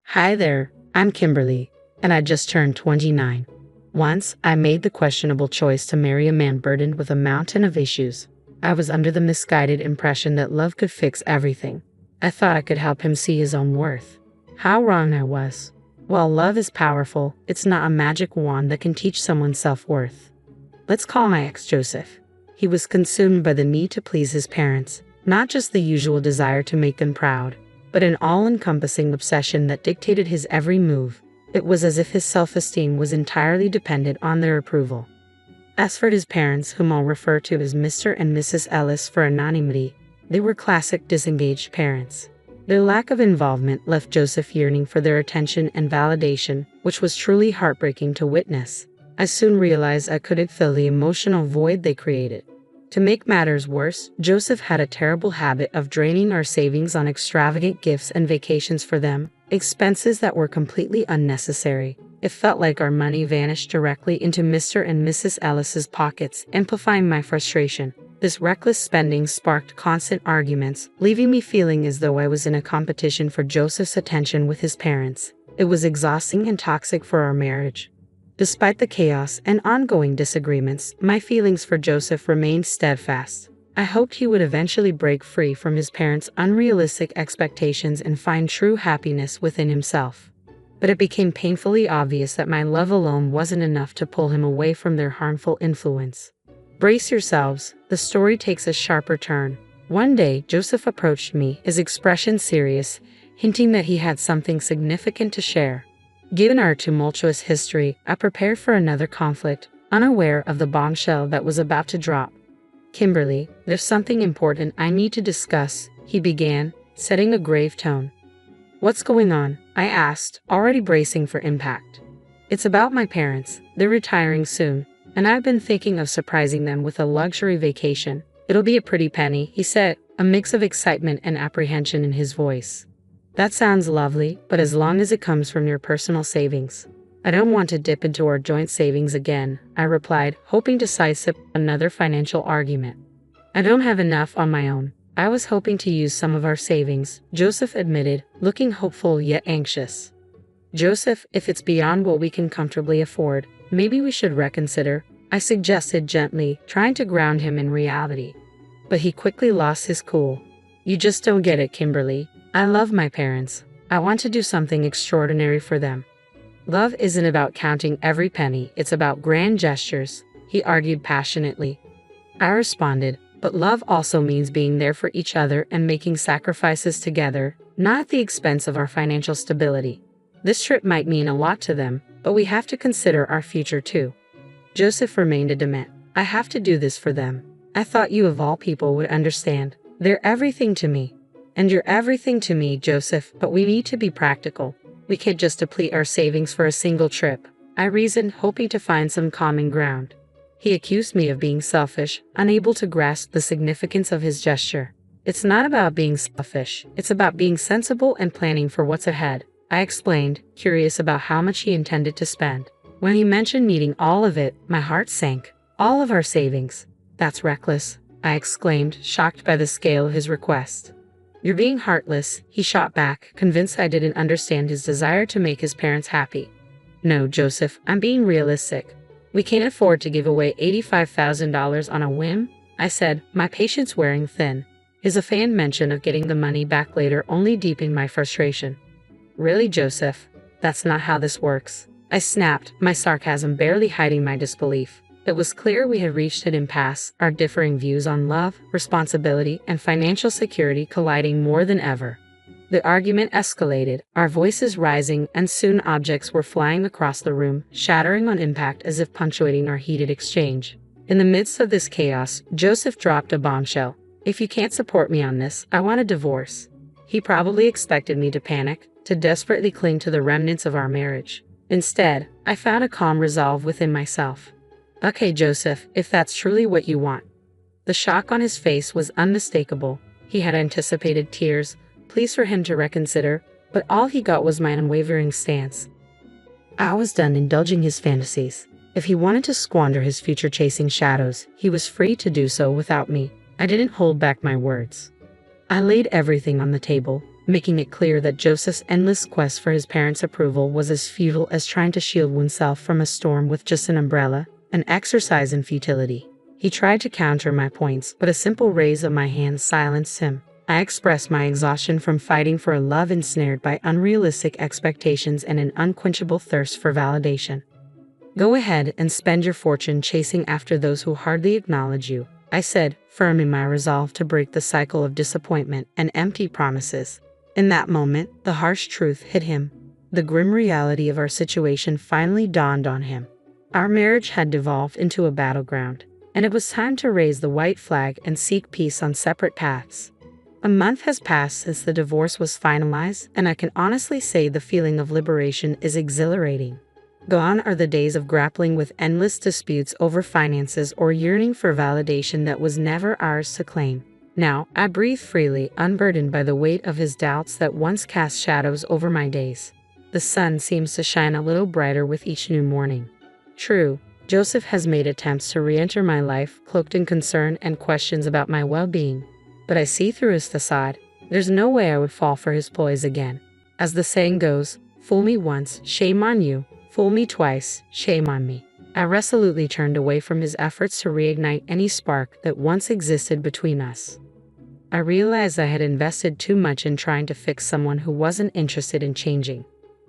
Hi there, I'm Kimberly, and I just turned 29. Once, I made the questionable choice to marry a man burdened with a mountain of issues. I was under the misguided impression that love could fix everything. I thought I could help him see his own worth. How wrong I was. While love is powerful, it's not a magic wand that can teach someone self-worth. Let's call my ex Joseph. He was consumed by the need to please his parents, not just the usual desire to make them proud, but an all-encompassing obsession that dictated his every move. It was as if his self-esteem was entirely dependent on their approval. As for his parents, whom I'll refer to as Mr. and Mrs. Ellis for anonymity, they were classic disengaged parents. Their lack of involvement left Joseph yearning for their attention and validation, which was truly heartbreaking to witness. I soon realized I couldn't fill the emotional void they created. To make matters worse, Joseph had a terrible habit of draining our savings on extravagant gifts and vacations for them, expenses that were completely unnecessary. It felt like our money vanished directly into Mr. and Mrs. Ellis's pockets, amplifying my frustration. This reckless spending sparked constant arguments, leaving me feeling as though I was in a competition for Joseph's attention with his parents. It was exhausting and toxic for our marriage. Despite the chaos and ongoing disagreements, my feelings for Joseph remained steadfast. I hoped he would eventually break free from his parents' unrealistic expectations and find true happiness within himself. But it became painfully obvious that my love alone wasn't enough to pull him away from their harmful influence. Brace yourselves, the story takes a sharper turn. One day, Joseph approached me, his expression serious, hinting that he had something significant to share. Given our tumultuous history, I prepared for another conflict, unaware of the bombshell that was about to drop. "Kimberly, there's something important I need to discuss," he began, setting a grave tone. "What's going on?" I asked, already bracing for impact. "It's about my parents. They're retiring soon, and I've been thinking of surprising them with a luxury vacation. It'll be a pretty penny," he said, a mix of excitement and apprehension in his voice. "That sounds lovely, but as long as it comes from your personal savings." "I don't want to dip into our joint savings again," I replied, hoping to sidestep another financial argument. "I don't have enough on my own. I was hoping to use some of our savings," Joseph admitted, looking hopeful yet anxious. "Joseph, if it's beyond what we can comfortably afford, maybe we should reconsider," I suggested gently, trying to ground him in reality. But he quickly lost his cool. "You just don't get it, Kimberly. I love my parents. I want to do something extraordinary for them. Love isn't about counting every penny, it's about grand gestures," he argued passionately. I responded, "But love also means being there for each other and making sacrifices together, not at the expense of our financial stability. This trip might mean a lot to them, but we have to consider our future too." Joseph remained adamant. "I have to do this for them. I thought you of all people would understand. They're everything to me." "And you're everything to me, Joseph, but we need to be practical. We can't just deplete our savings for a single trip," I reasoned, hoping to find some common ground. He accused me of being selfish, unable to grasp the significance of his gesture. "It's not about being selfish, it's about being sensible and planning for what's ahead," I explained, curious about how much he intended to spend. When he mentioned needing all of it, my heart sank. "All of our savings? That's reckless," I exclaimed, shocked by the scale of his request. "You're being heartless," he shot back, convinced I didn't understand his desire to make his parents happy. "No, Joseph, I'm being realistic. We can't afford to give away $85,000 on a whim," I said, my patience wearing thin. His offhand mention of getting the money back later only deepened my frustration. "Really, Joseph? That's not how this works," I snapped, my sarcasm barely hiding my disbelief. It was clear we had reached an impasse, our differing views on love, responsibility, and financial security colliding more than ever. The argument escalated, our voices rising, and soon objects were flying across the room, shattering on impact as if punctuating our heated exchange. In the midst of this chaos, Joseph dropped a bombshell. "If you can't support me on this, I want a divorce." He probably expected me to panic, to desperately cling to the remnants of our marriage. Instead, I found a calm resolve within myself. "Okay, Joseph, if that's truly what you want." The shock on his face was unmistakable. He had anticipated tears, pleas for him to reconsider, but all he got was my unwavering stance. I was done indulging his fantasies. If he wanted to squander his future chasing shadows, he was free to do so without me. I didn't hold back my words. I laid everything on the table. making it clear that Joseph's endless quest for his parents' approval was as futile as trying to shield oneself from a storm with just an umbrella, an exercise in futility. He tried to counter my points, but a simple raise of my hand silenced him. I expressed my exhaustion from fighting for a love ensnared by unrealistic expectations and an unquenchable thirst for validation. "Go ahead and spend your fortune chasing after those who hardly acknowledge you," I said, firm in my resolve to break the cycle of disappointment and empty promises. In that moment, the harsh truth hit him. The grim reality of our situation finally dawned on him. Our marriage had devolved into a battleground, and it was time to raise the white flag and seek peace on separate paths. A month has passed since the divorce was finalized, and I can honestly say the feeling of liberation is exhilarating. Gone are the days of grappling with endless disputes over finances or yearning for validation that was never ours to claim. Now, I breathe freely, unburdened by the weight of his doubts that once cast shadows over my days. The sun seems to shine a little brighter with each new morning. True, Joseph has made attempts to re-enter my life, cloaked in concern and questions about my well-being. But I see through his facade. There's no way I would fall for his ploys again. As the saying goes, fool me once, shame on you. Fool me twice, shame on me. I resolutely turned away from his efforts to reignite any spark that once existed between us. I realized I had invested too much in trying to fix someone who wasn't interested in changing.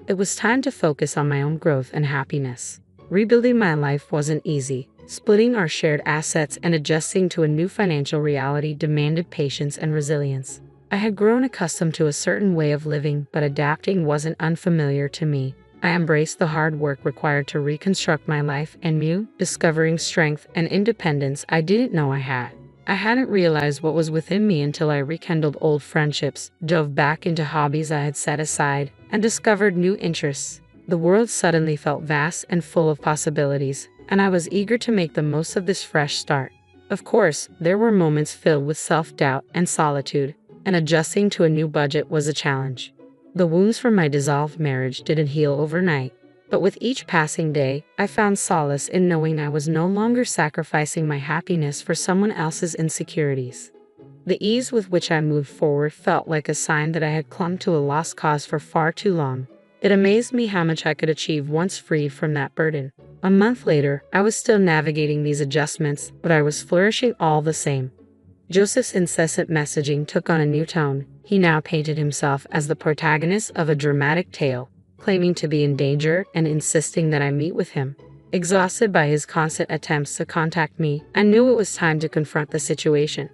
It was time to focus on my own growth and happiness. Rebuilding my life wasn't easy. Splitting our shared assets and adjusting to a new financial reality demanded patience and resilience. I had grown accustomed to a certain way of living, but adapting wasn't unfamiliar to me. I embraced the hard work required to reconstruct my life anew, discovering strength and independence I didn't know I had. I hadn't realized what was within me until I rekindled old friendships, dove back into hobbies I had set aside, and discovered new interests. The world suddenly felt vast and full of possibilities, and I was eager to make the most of this fresh start. Of course, there were moments filled with self-doubt and solitude, and adjusting to a new budget was a challenge. The wounds from my dissolved marriage didn't heal overnight, but with each passing day, I found solace in knowing I was no longer sacrificing my happiness for someone else's insecurities. The ease with which I moved forward felt like a sign that I had clung to a lost cause for far too long. It amazed me how much I could achieve once freed from that burden. A month later, I was still navigating these adjustments, but I was flourishing all the same. Joseph's incessant messaging took on a new tone. He now painted himself as the protagonist of a dramatic tale, claiming to be in danger and insisting that I meet with him. Exhausted by his constant attempts to contact me, I knew it was time to confront the situation.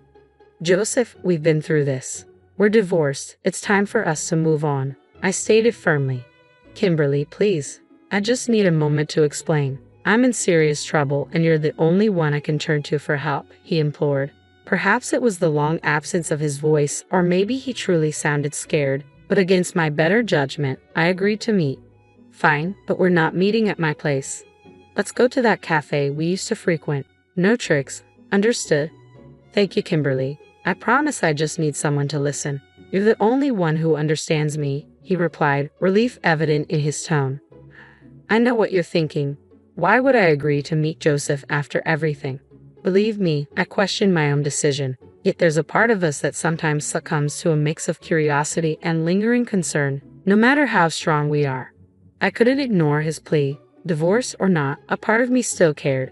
"Joseph, we've been through this. We're divorced. It's time for us to move on," I stated firmly. "Kimberly, please. I just need a moment to explain. I'm in serious trouble and you're the only one I can turn to for help," he implored. Perhaps it was the long absence of his voice, or maybe he truly sounded scared, but against my better judgment, I agreed to meet. "Fine, but we're not meeting at my place. Let's go to that cafe we used to frequent. No tricks, understood?" "Thank you, Kimberly. I promise I just need someone to listen. You're the only one who understands me," he replied, relief evident in his tone. "I know what you're thinking. Why would I agree to meet Joseph after everything?" Believe me, I question my own decision, yet there's a part of us that sometimes succumbs to a mix of curiosity and lingering concern, no matter how strong we are. I couldn't ignore his plea. Divorce or not, a part of me still cared.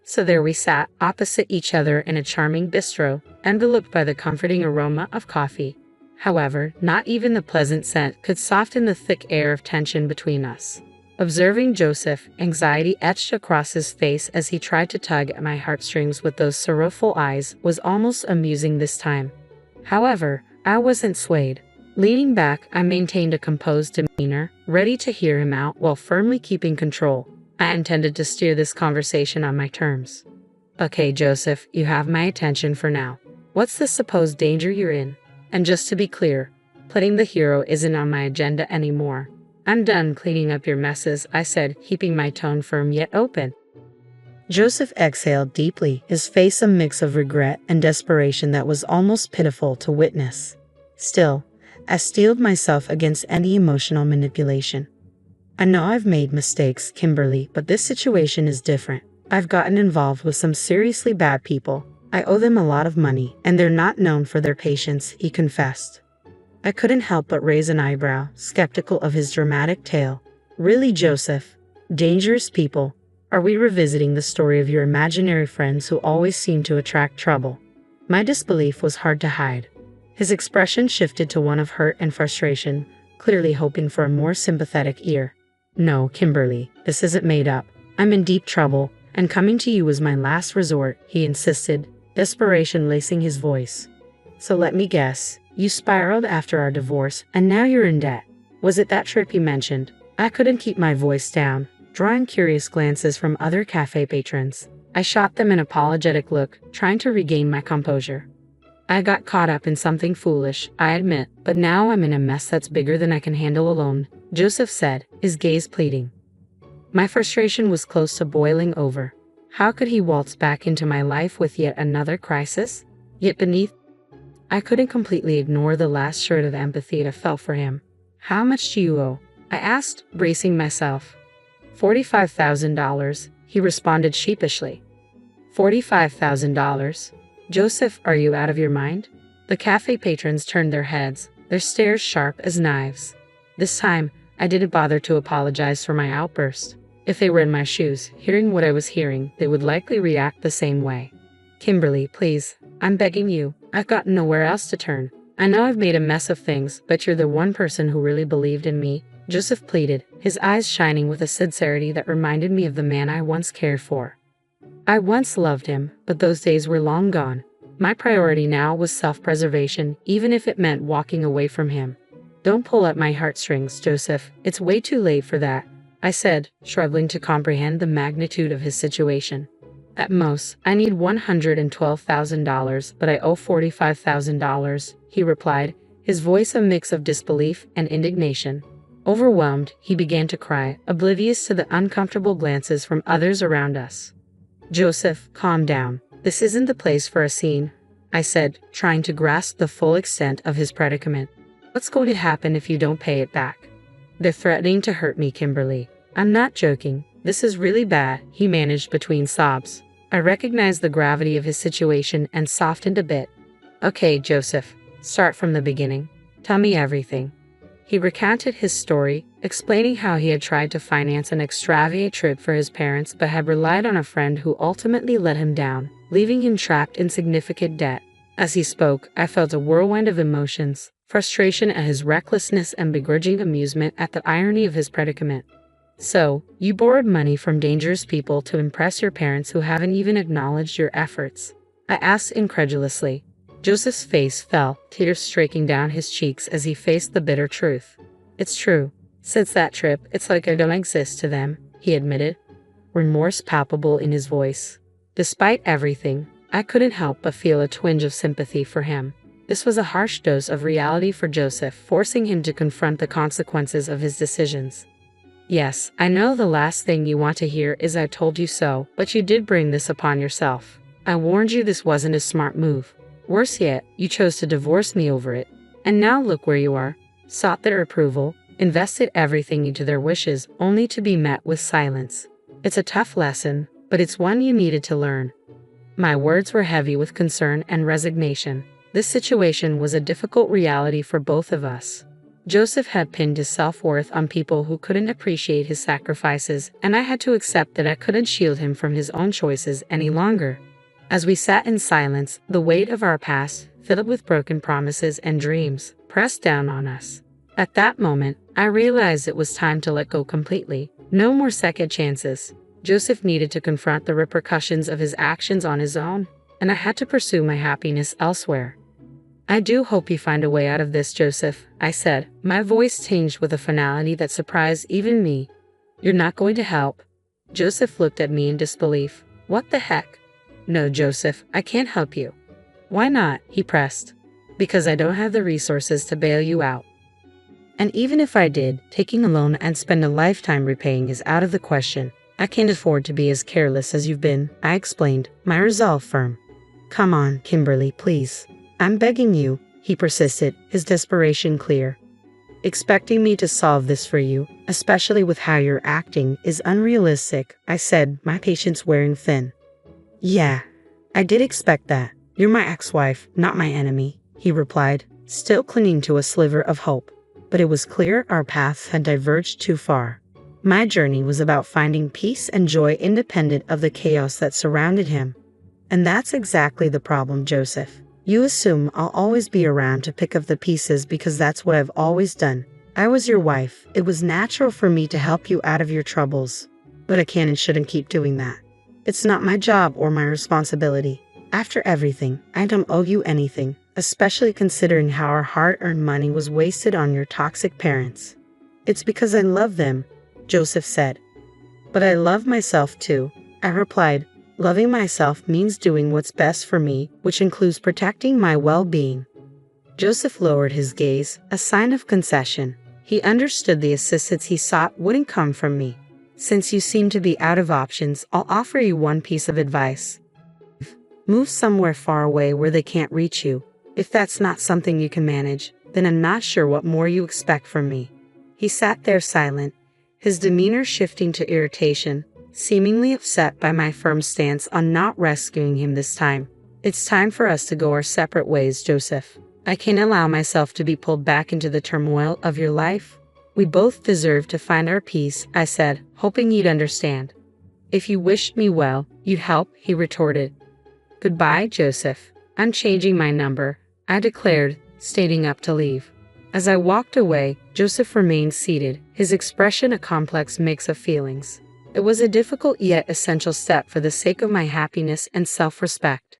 So there we sat, opposite each other in a charming bistro, enveloped by the comforting aroma of coffee. However, not even the pleasant scent could soften the thick air of tension between us. Observing Joseph, anxiety etched across his face as he tried to tug at my heartstrings with those sorrowful eyes, was almost amusing this time. However, I wasn't swayed. Leaning back, I maintained a composed demeanor, ready to hear him out while firmly keeping control. I intended to steer this conversation on my terms. "Okay, Joseph, you have my attention for now. What's the supposed danger you're in? And just to be clear, playing the hero isn't on my agenda anymore. I'm done cleaning up your messes," I said, keeping my tone firm yet open. Joseph exhaled deeply, his face a mix of regret and desperation that was almost pitiful to witness. Still, I steeled myself against any emotional manipulation. "I know I've made mistakes, Kimberly, but this situation is different. I've gotten involved with some seriously bad people. I owe them a lot of money, and they're not known for their patience," he confessed. I couldn't help but raise an eyebrow, skeptical of his dramatic tale. Really, Joseph? Dangerous people? Are we revisiting the story of your imaginary friends who always seem to attract trouble? My disbelief was hard to hide. His expression shifted to one of hurt and frustration, clearly hoping for a more sympathetic ear. No, Kimberly, this isn't made up. I'm in deep trouble, and coming to you was my last resort, he insisted, desperation lacing his voice. So let me guess, you spiraled after our divorce, and now you're in debt. Was it that trip you mentioned? I couldn't keep my voice down, drawing curious glances from other cafe patrons. I shot them an apologetic look, trying to regain my composure. I got caught up in something foolish, I admit, but now I'm in a mess that's bigger than I can handle alone, Joseph said, his gaze pleading. My frustration was close to boiling over. How could he waltz back into my life with yet another crisis? Yet beneath, I couldn't completely ignore the last shred of empathy I felt for him. How much do you owe? I asked, bracing myself. $45,000, he responded sheepishly. $45,000? Joseph, are you out of your mind? The cafe patrons turned their heads, their stares sharp as knives. This time, I didn't bother to apologize for my outburst. If they were in my shoes, hearing what I was hearing, they would likely react the same way. Kimberly, please, I'm begging you. I've got nowhere else to turn. I know I've made a mess of things, but you're the one person who really believed in me, Joseph pleaded, his eyes shining with a sincerity that reminded me of the man I once cared for. I once loved him, but those days were long gone. My priority now was self-preservation, even if it meant walking away from him. Don't pull at my heartstrings, Joseph. It's way too late for that, I said, struggling to comprehend the magnitude of his situation. At most, I need $112,000, but I owe $45,000, he replied, his voice a mix of disbelief and indignation. Overwhelmed, he began to cry, oblivious to the uncomfortable glances from others around us. Joseph, calm down. This isn't the place for a scene, I said, trying to grasp the full extent of his predicament. What's going to happen if you don't pay it back? They're threatening to hurt me, Kimberly. I'm not joking. This is really bad, he managed between sobs. I recognized the gravity of his situation and softened a bit. Okay, Joseph, start from the beginning. Tell me everything. He recounted his story, explaining how he had tried to finance an extravagant trip for his parents but had relied on a friend who ultimately let him down, leaving him trapped in significant debt. As he spoke, I felt a whirlwind of emotions, frustration at his recklessness and begrudging amusement at the irony of his predicament. So, you borrowed money from dangerous people to impress your parents who haven't even acknowledged your efforts? I asked incredulously. Joseph's face fell, tears streaking down his cheeks as he faced the bitter truth. It's true. Since that trip, it's like I don't exist to them, he admitted, remorse palpable in his voice. Despite everything, I couldn't help but feel a twinge of sympathy for him. This was a harsh dose of reality for Joseph, forcing him to confront the consequences of his decisions. Yes, I know the last thing you want to hear is I told you so, but you did bring this upon yourself. I warned you this wasn't a smart move. Worse yet, you chose to divorce me over it. And now look where you are. Sought their approval, invested everything into their wishes, only to be met with silence. It's a tough lesson, but it's one you needed to learn. My words were heavy with concern and resignation. This situation was a difficult reality for both of us. Joseph had pinned his self-worth on people who couldn't appreciate his sacrifices, and I had to accept that I couldn't shield him from his own choices any longer. As we sat in silence, the weight of our past, filled with broken promises and dreams, pressed down on us. At that moment, I realized it was time to let go completely. No more second chances. Joseph needed to confront the repercussions of his actions on his own, and I had to pursue my happiness elsewhere. I do hope you find a way out of this, Joseph, I said, my voice tinged with a finality that surprised even me. You're not going to help? Joseph looked at me in disbelief. What the heck? No, Joseph, I can't help you. Why not? He pressed. Because I don't have the resources to bail you out. And even if I did, taking a loan and spend a lifetime repaying is out of the question. I can't afford to be as careless as you've been, I explained, my resolve firm. Come on, Kimberly, please. I'm begging you, he persisted, his desperation clear. Expecting me to solve this for you, especially with how you're acting, is unrealistic, I said, my patience wearing thin. Yeah, I did expect that. You're my ex-wife, not my enemy, he replied, still clinging to a sliver of hope. But it was clear our paths had diverged too far. My journey was about finding peace and joy independent of the chaos that surrounded him. And that's exactly the problem, Joseph. You assume I'll always be around to pick up the pieces because that's what I've always done. I was your wife. It was natural for me to help you out of your troubles. But I can and shouldn't keep doing that. It's not my job or my responsibility. After everything, I don't owe you anything, especially considering how our hard-earned money was wasted on your toxic parents. It's because I love them, Joseph said. But I love myself too, I replied. Loving myself means doing what's best for me, which includes protecting my well-being. Joseph lowered his gaze, a sign of concession. He understood the assistance he sought wouldn't come from me. Since you seem to be out of options, I'll offer you one piece of advice. Move somewhere far away where they can't reach you. If that's not something you can manage, then I'm not sure what more you expect from me. He sat there silent, his demeanor shifting to irritation, seemingly upset by my firm stance on not rescuing him this time. It's time for us to go our separate ways, Joseph. I can't allow myself to be pulled back into the turmoil of your life. We both deserve to find our peace, I said, hoping you'd understand. If you wished me well, you'd help, he retorted. Goodbye, Joseph. I'm changing my number, I declared, standing up to leave. As I walked away, Joseph remained seated, his expression a complex mix of feelings. It was a difficult yet essential step for the sake of my happiness and self-respect.